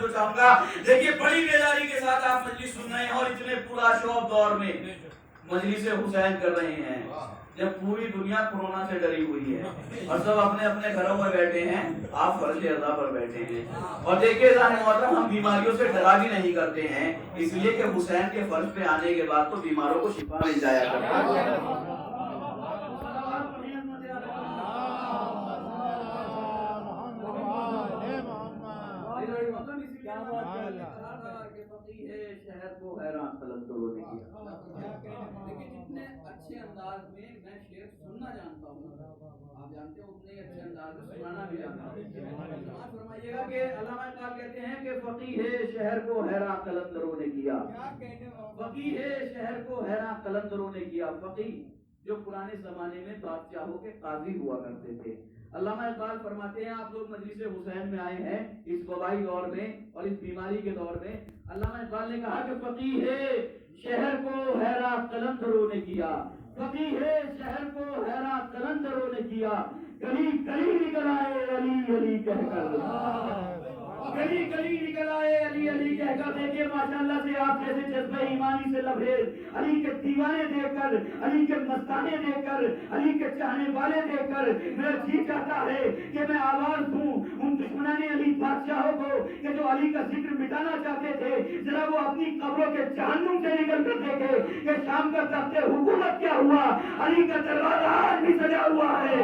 तवज्जो चाहूंगा। देखिए बड़ी बेदारी के साथ आप मजलिस सुन रहे हैं और इतने पूरा शौक दौर में मजलिस हुसैन कर रहे हैं जब पूरी दुनिया कोरोना से डरी हुई है और सब अपने अपने घरों में बैठे हैं, आप फर्ज अदा पर बैठे हैं। और देखिए जाने मोहतरम, हम बीमारियों से डरा भी नहीं करते हैं, इसलिए कि हुसैन के फर्ज पे आने के बाद तो बीमारों को शिफा मिल जाया करता है। शहर को हैरान कलम ने किया। लेकिन जितने अच्छे अंदाज में मैं शेर सुनना जानता हूँ, आप जानते हो उतने अच्छे अंदाज में सुनाना भी जानता हूँ। फरमाइएगा कि अल्लामा इकबाल कहते हैं कि फकीह शहर को हैरान कलंदरों ने किया। फकीह शहर को हैरान कलंदरों ने किया। फकीह जो पुराने जमाने में बादशाहों के काजी हुआ करते थे। अल्लामा इकबाल फरमाते हैं, आप लोग मजलिस हुसैन में आए हैं इस वबाई दौर में और इस बीमारी के दौर में। अल्लामा इकबाल ने कहा कि फकीह शहर को हैरान कलंदरों ने किया। फकीह शहर को हैरान कलंदरों ने किया। गली गली निकल आए अली अली कहकर, गली गली निकल आए अली अली कहकर। देखिए माशाअल्लाह से आप जैसे जज्बे ईमानी से लबरेज अली के दीवाने देखकर, अली के मस्ताने देखकर, अली के चाहने वाले देखकर मेरा जी चाहता है कि मैं आवाज दूं उन दुश्मनाने अली बादशाहों को कि जो अली का जिक्र मिटाना चाहते थे। जरा वो अपनी कब्रों के जहन्नुम से निकल कर देखे कि शाम का तख्ते हुकूमत क्या हुआ, अली का दरवाजा आज भी सजा हुआ है।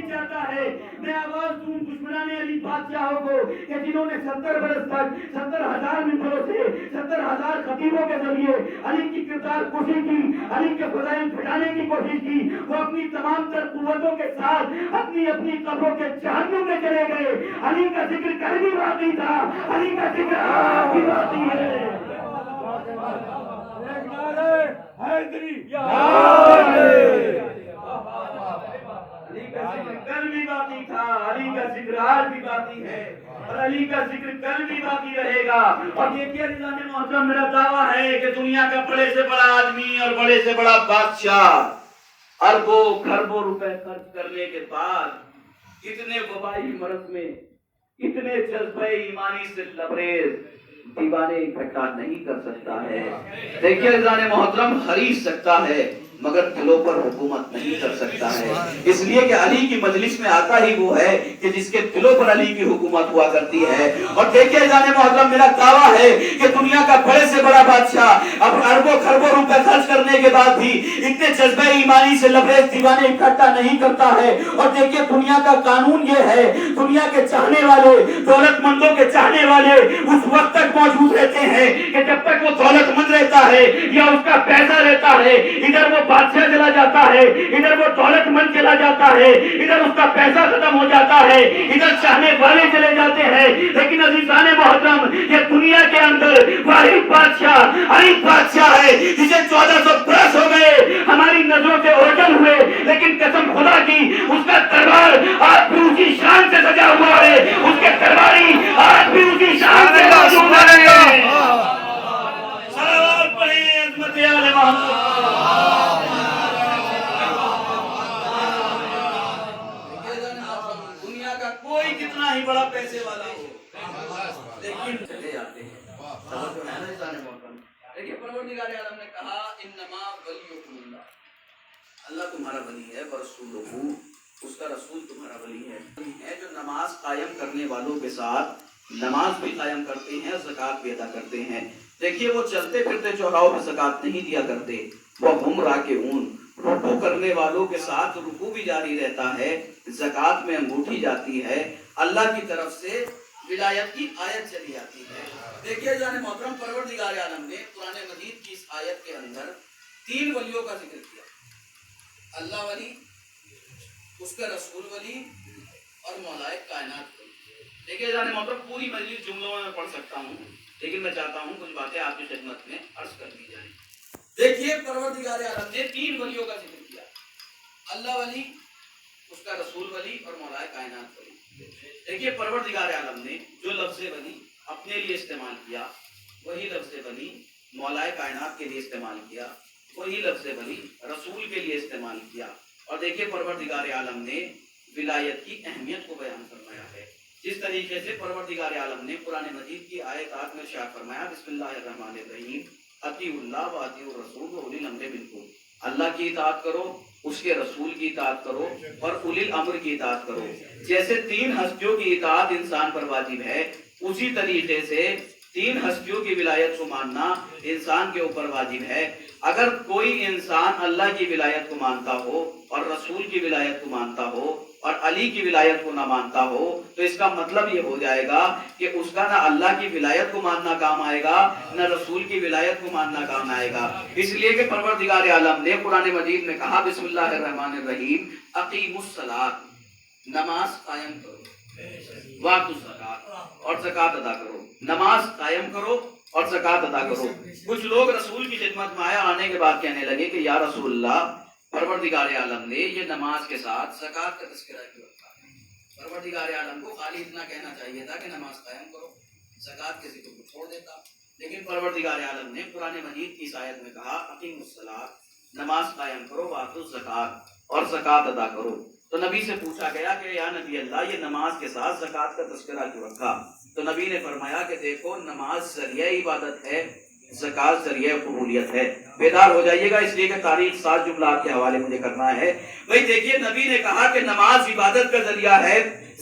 चाहता है मैं आवाज दूं दुश्मनाने अली बादशाहों को कि जिन्होंने 70 बरस तक 70,000 मित्रों से 70,000 खतीबों के जरिए अली की किरदार कुशी की, अली के फजाइल फैलाने की कोशिश की, वो अपनी तमाम तर कुव्वतों के साथ अपनी अपनी कब्रों के जहन्नुम में चले गए। अली का जिक्र कर भी बाकी था, अली का जिक्र आज भी बाकी है। कल भी बाकी था, अली का जिक्र आज भी बाकी है और अली का जिक्र कल भी बाकी रहेगा। और देखिए निज़ाम मोहतरम, मेरा दावा है कि दुनिया का बड़े से बड़ा आदमी और बड़े से बड़ा बादशाह अरबों खरबों रुपए खर्च करने के बाद इतने वबाई मर्ज में इतने जज्बे ईमानी से लबरेज दीवाने इकट्ठा नहीं कर सकता है। देखिए निज़ाम मोहतरम, खरीद सकता है मगर दिलों पर हुकूमत नहीं कर सकता है, इसलिए कि अली की मजलिस में आता ही वो है कि जिसके दिलों पर अली की हुकूमत हुआ करती है। और देखिए जाने मोहतरम, मेरा दावा है कि दुनिया का बड़े से बड़ा बादशाह अब अरबों खरबों रुपए खर्च करने के बाद भी इतने जज्बे ईमानी से लबरेज दीवाने इकट्ठा नहीं करता है। और देखिए दुनिया का कानून ये है, दुनिया के चाहने वाले, दौलतमंदों के चाहने वाले उस वक्त तक मौजूद रहते हैं कि जब तक वो दौलतमंद रहता है या उसका पैसा रहता है। इधर वो बादशाह चला जाता है, इधर वो दौलतमंद चला जाता है, इधर उसका पैसा खत्म हो जाता है, इधर चाहने वाले चले जाते हैं। लेकिन अजीज़ाने मोहतरम, ये दुनिया के अंदर वाहिद बादशाह अली बादशाह है जिसे 1400 बरस हो गए हमारी नजरों से ओझल हुए, लेकिन कसम खुदा की उसका दरबार आज भी उसी शान से सजा हुआ है, उसके दरबारी आज भी उसी शान से मौजूद है। सलावत पढ़िए अज़मत आले मोहम्मद। कोई कितना ही बड़ा पैसे वाला हो लेकिन चले जाते हैं। देखिए परवरदिगार आलम ने कहा इन्नमा वलियुकुमुल्लाह, अल्लाह तुम्हारा वली है, वरसूलुहु उसका रसूल तुम्हारा वली है जो नमाज कायम करने वालों के साथ नमाज भी कायम करते हैं, ज़कात भी अदा करते हैं। देखिए वो चलते फिरते चौराहों पर ज़कात नहीं दिया करते, वो हम राकिऊन रुकू करने वालों के साथ रुकू भी जारी रहता है, ज़कात में अंगूठी जाती है, अल्लाह की तरफ से विलायत की आयत चली जाती है। देखिए जाने मोहतरम, परवरदिगार आलम ने कुरान मजीद की इस आयत के अंदर 3 वलियों का जिक्र किया, अल्लाह वली, उसका रसूल वली और मौलाए कायनात वली। देखिए जाने मोहतरम, पूरी मजलिस जुमलों में पढ़ सकता हूँ, लेकिन मैं चाहता हूँ कुछ बातें आपकी खिदमत में अर्ज कर दी जाए। देखिए परवरदिगार आलम ने 3 वलियों का जिक्र किया, अल्लाह वली, उसका रसूल वली और मौलाए कायनात वली। देखिए परवरदिगार आलम ने जो लफ्ज़ वली अपने लिए इस्तेमाल किया, वही लफ्ज़ वली मौलाए कायनात के लिए इस्तेमाल किया, वही लफ्ज़ वली रसूल के लिए इस्तेमाल किया। और देखिए परवरदिगार आलम ने विलायत की अहमियत को बयान फरमाया है। طریقے سے پروردگار عالم نے قرآن مجید کی آیات میں ارشاد فرمایا بسم اللہ الرحمن الرحیم اطیعوا اللہ و اطیعوا الرسول و اولی الامر منکم، اللہ کی اطاعت کرو، اس کے رسول کی اطاعت کرو اور اولی الامر کی اطاعت کرو۔ جیسے تین ہستیوں کی اطاعت انسان پر واجب ہے، اسی طریقے سے تین ہستیوں کی ولایت کو ماننا انسان کے اوپر واجب ہے۔ اگر کوئی انسان اللہ کی ولایت کو مانتا ہو اور رسول کی ولایت کو مانتا ہو اور علی کی ولایت کو نہ مانتا ہو تو اس کا مطلب یہ ہو جائے گا کہ اس کا نہ اللہ کی ولایت کو ماننا کام آئے گا نہ رسول کی ولایت کو ماننا کام آئے گا۔ اس لیے کہ پروردگار عالم نے قرآن مجید میں کہا بسم اللہ الرحمن الرحیم اقیموا الصلاۃ، نماز قائم کرو، وآتوا الزکاۃ، اور زکوٰۃ ادا کرو۔ نماز قائم کرو اور زکوٰۃ ادا کرو۔ کچھ لوگ رسول کی خدمت میں آنے کے بعد کہنے لگے کہ یا رسول اللہ، پروردگار عالم نے یہ نماز کے ساتھ زکوٰۃ کا تذکرہ کیوں رکھا ہے؟ پروردگار عالم کو خالی اتنا کہنا چاہیے تھا کہ نماز قائم کرو، زکوٰۃ کے ذکر کو چھوڑ دیتا، لیکن پروردگار عالم نے قرآن مجید کی اس آیت میں کہا اقیموا الصلاۃ، نماز قائم کرو، وآتوا الزکاۃ، اور زکوٰۃ ادا کرو۔ تو نبی سے پوچھا گیا کہ یا نبی اللہ، یہ نماز کے ساتھ زکوٰۃ کا تذکرہ کیوں رکھا؟ تو نبی نے فرمایا کہ دیکھو، نماز ذریعہ عبادت ہے، زکوٰۃ ذریعہ قبولیت ہے۔ بیدار ہو جائیے گا، اس لیے کہ تاریخ 7 جملات کے حوالے مجھے کرنا ہے۔ بھئی دیکھیے، نبی نے کہا کہ نماز عبادت کا ذریعہ ہے،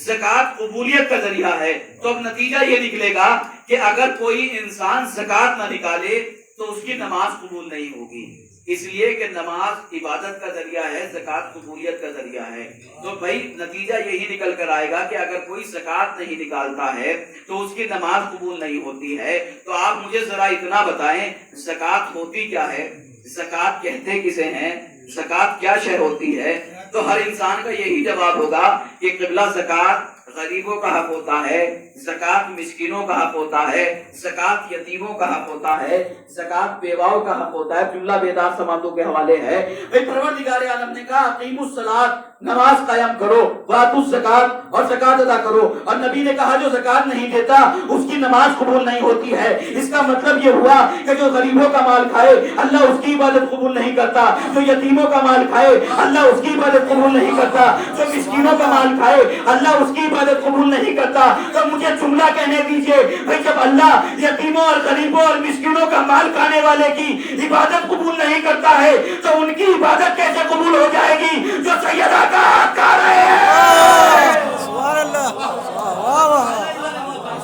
زکوٰۃ قبولیت کا ذریعہ ہے، تو اب نتیجہ یہ نکلے گا کہ اگر کوئی انسان زکوٰۃ نہ نکالے تو اس کی نماز قبول نہیں ہوگی، اس لیے کہ نماز عبادت کا ذریعہ ہے، زکوٰۃ قبولیت کا ذریعہ ہے۔ تو بھائی نتیجہ یہی نکل کر آئے گا کہ اگر کوئی زکوٰۃ نہیں نکالتا ہے تو اس کی نماز قبول نہیں ہوتی ہے۔ تو آپ مجھے ذرا اتنا بتائیں، زکوٰۃ ہوتی کیا ہے؟ زکوٰۃ کہتے کسے ہیں؟ زکوٰۃ کیا شے ہوتی ہے؟ تو ہر انسان کا یہی جواب ہوگا کہ قبلہ زکوٰۃ غریبوں کا حق ہوتا ہے، زکوٰۃ مسکینوں کا حق ہوتا ہے، زکوٰۃ یتیموں کا حق ہوتا ہے، زکوٰۃ بیواؤں کا حق ہوتا ہے۔ جملہ بیدار سماعتوں کے حوالے ہے۔ پروردگار عالم نے کہا اقیموا الصلاۃ، نماز قائم کرو، وآتوا الزکاۃ، اور زکوٰۃ ادا کرو۔ اور نبی نے کہا جو زکوٰۃ نہیں دیتا اس کی نماز قبول نہیں ہوتی ہے۔ اس کا مطلب یہ ہوا کہ جو غریبوں کا مال کھائے اللہ اس کی عبادت قبول نہیں کرتا، جو یتیموں کا مال کھائے اللہ اس کی عبادت قبول نہیں کرتا، جو مسکینوں کا مال کھائے اللہ اس کی عبادت قبول نہیں کرتا۔ تو مجھے جملہ کہنے دیجئے، بھئی جب اللہ یتیموں اور غریبوں اور مسکینوں کا مال کھانے والے کی عبادت قبول نہیں کرتا ہے تو ان کی عبادت کیسے قبول ہو جائے گی جو سیدہ کا حق کھا رہے ہیں؟ سبحان اللہ، واہ واہ،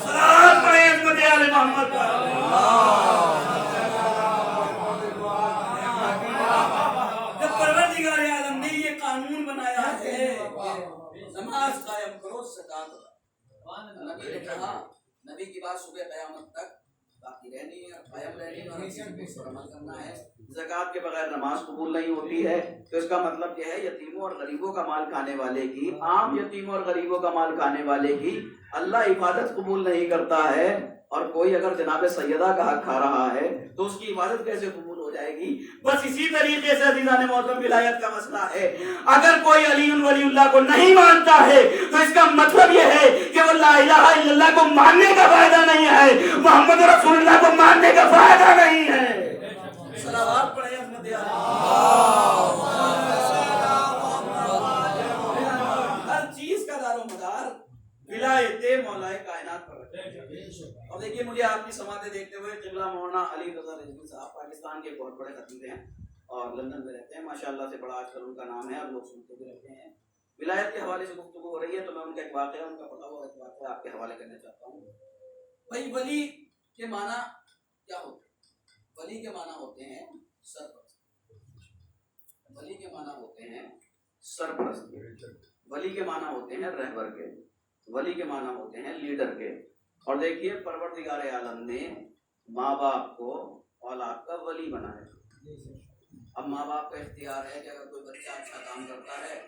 سلام پڑھیں عظمت آل محمد پر۔ جب پروردگار عالم نے یہ قانون بنایا ہے نماز قائم کرو، زکوٰۃ ادا، نبی نے کہا، نبی کی بات صبح قیامت تک باقی رہنی ہے، قائم رہنی ہے اور اس پر عمل کرنا ہے۔ زکوٰۃ کے بغیر نماز قبول نہیں ہوتی ہے، تو اس کا مطلب کیا ہے؟ یتیموں اور غریبوں کا مال کھانے والے کی، عام یتیموں اور غریبوں کا مال کھانے والے کی اللہ عبادت قبول نہیں کرتا ہے، اور کوئی اگر جناب سیدہ کا حق کھا رہا ہے تو اس کی عبادت کیسے قبول ہو جائے گی؟ بس اسی طریقے سے عزیزان محترم ولایت کا مسئلہ ہے۔ اگر کوئی علی ولی اللہ کو نہیں مانتا ہے تو اس کا مطلب یہ ہے کہ وہ لا الہ الا اللہ کو ماننے کا فائدہ نہیں ہے، محمد رسول اللہ کو ماننے کا فائدہ نہیں ہے۔ صلوات پڑھیں عظمت ہر چیز کا دار و مدار ولایت مولا کائنات پر رکھا ہے۔ اور دیکھیے، مجھے آپ کی سماعتیں دیکھتے ہوئے قبلہ مولانا علی رضا رضوی صاحب پاکستان کے بہت بڑے خطیب ہیں اور لندن میں رہتے ہیں، ماشاءاللہ سے بڑا آج کل ان کا نام ہے اور لوگ سنتے بھی رہتے ہیں۔ ولایت کے حوالے سے گفتگو ہو رہی ہے تو میں ان کا ایک واقعہ، ان کا پڑھا ہوا ایک واقعہ آپ کے حوالے کرنا چاہتا ہوں۔ بھائی ولی کے معنی کیا ہوتے ہیں؟ ولی کے معنی ہوتے ہیں سرپرست، ولی کے معنی ہوتے ہیں سرپرست، ولی کے معنی ہوتے ہیں رہبر کے، ولی کے معنی ہوتے ہیں لیڈر کے۔ اور دیکھیے، پروردگار عالم نے ماں باپ کو اولاد کا ولی بنایا۔ اب ماں باپ کا اختیار ہے کہ اگر کوئی بچہ اچھا کام کرتا ہے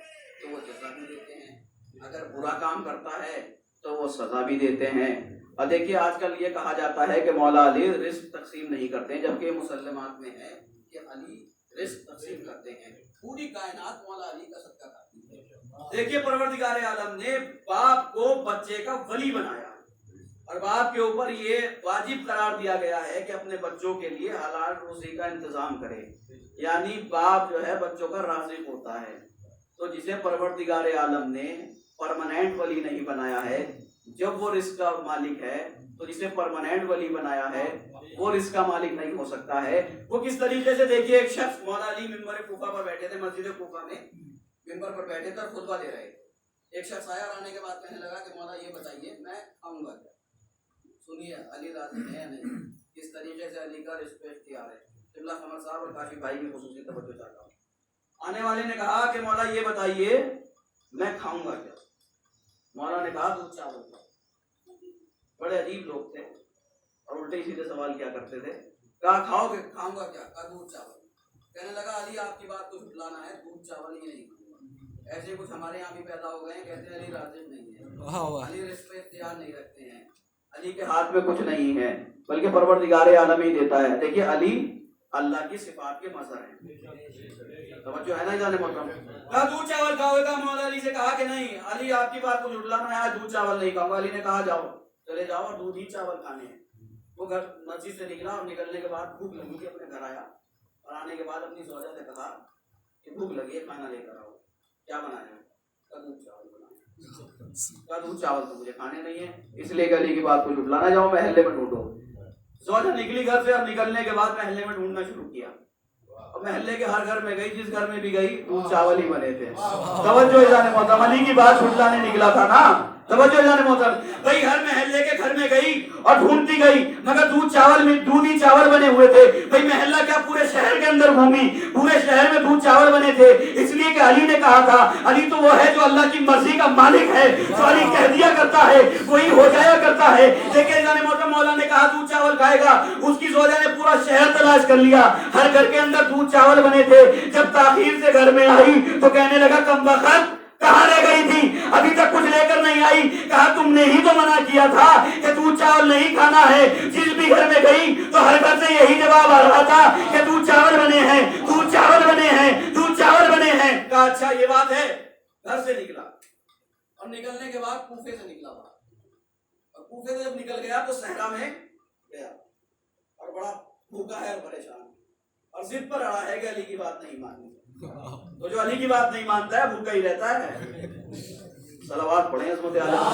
تو وہ جزا بھی دیتے ہیں، اگر برا کام کرتا ہے تو وہ سزا بھی دیتے ہیں۔ اور دیکھیے، آج کل یہ کہا جاتا ہے کہ مولا علی رزق تقسیم نہیں کرتے، جبکہ مسلمات میں ہے کہ علی رزق تقسیم کرتے ہیں۔ پوری کائنات مولا علی کا صدقہ کرتی ہے۔ دیکھیے، پروردگار عالم نے باپ کو بچے کا ولی بنایا اور باپ کے اوپر یہ واجب قرار دیا گیا ہے کہ اپنے بچوں کے لیے حلال روزی کا انتظام کرے، یعنی باپ جو ہے بچوں کا رازق ہوتا ہے۔ تو جسے پروردگار عالم نے परमानेंट वली नहीं बनाया है, जब वो रिस्क का मालिक है तो जिसे परमानेंट वली बनाया है वो रिस्क का मालिक नहीं हो सकता है। वो किस तरीके से, देखिए एक शख्स मौला अली मिंबर कूफा पर बैठे थे, मस्जिद कूफा में मिंबर पर बैठे थे और खुतबा दे रहे थे। एक शख्स आया और आने के बाद कहने लगा कि मौला ये बताइए मैं खाऊंगा क्या? सुनिए अली राजी है या नहीं, किस तरीके से अली का रिस्पेक्ट किया है। क़िबला कमर साहब और काशिफ भाई की खुसूसी तवज्जो चाहता हूँ। आने वाले ने कहा कि मौला ये बताइए मैं खाऊंगा क्या? मौला ने कहा दूध चावल। बड़े अजीब लोग थे और उल्टे सीधे सवाल क्या करते थे। कहा खाओगे? खाऊंगा क्या? कहा दूध चावल। कहने लगा अली आपकी बात को झुटलाना है, दूध चावल ही नहीं खाऊंगा। ऐसे कुछ हमारे यहाँ भी पैदा हो गए हैं, कहते हैं अली राजी नहीं है, अली रिस्क पे इख्तियार नहीं रखते हैं, अली के हाथ में कुछ नहीं है बल्कि परवरदिगार आलम ही देता है। देखिए अली अल्लाह की सिफात के मज़हर हैं, समझो है ना जाने मोहतरम। कहा दूध चावल खाओगे? मौला अली से कहा कि नहीं अली आपकी बात को झुटलाना है, दूध चावल नहीं खाऊंगा। अली ने कहा जाओ चले जाओ और दूध ही चावल खाने हैं। वो घर मस्जिद से निकला और निकलने के बाद भूख लगी थी, अपने घर आया और आने के बाद अपनी ज़ौजा से कहा कि भूख लगी है, खाना लेकर आओ। क्या बनाया? दूध चावल बनाया। का दूध चावल तो मुझे खाने नहीं है, इसलिए अली की बात को झुटलाना, जाओ महल्ले में ढूंढो। ज़ौजा निकली घर से और निकलने के बाद महल्ले में ढूंढना शुरू किया और महल्ले के हर घर में गई, जिस घर में भी गई दूध चावल ही बने थे। तवज्जो जाने मोहतरम, अली की बात झुटलाने निकला था ना, तवज्जो जाने मोहतरम। भाई हर महल्ले के घर में गई और ढूंढती गई मगर दूध चावल में दूध ही चावल बने हुए थे। भाई महल्ला क्या पूरे शहर के अंदर घूमी, पूरे शहर में दूध चावल बने थे, इसलिए कि अली ने कहा था अली तो वो है जो अल्लाह की मर्जी का मालिक है, जो अली कह दिया करता है वही हो जाया करता है। देखिए जाने मोहतरम, मौला ने कहा दूध चावल खाएगा, उसकी ज़ौजा ने पूरा शहर तलाश कर लिया, हर घर के अंदर दूध चावल बने थे। जब ताखीर से घर में आई तो कहने लगा कमबख्त कहाँ रह गई थी, अभी तक कुछ लेकर नहीं आई। कहा तुमने ही तो मना किया था कि दूध चावल नहीं खाना है। जिस भी घर में गई तो हर घर से यही जवाब आ रहा था कि दूध चावल बने हैं, दूध चावल बने हैं, दूध चावल बने हैं। कहा अच्छा ये बात है। घर से निकला और निकलने के बाद कूफे से निकला और कूफे से जब निकल गया तो सहरा में गया और बड़ा भूखा है और परेशान और जिद पर अड़ा है कि अली की बात नहीं माननी। तो जो अली की बात नहीं मानता है भूखा ही रहता है। सलावत पढ़े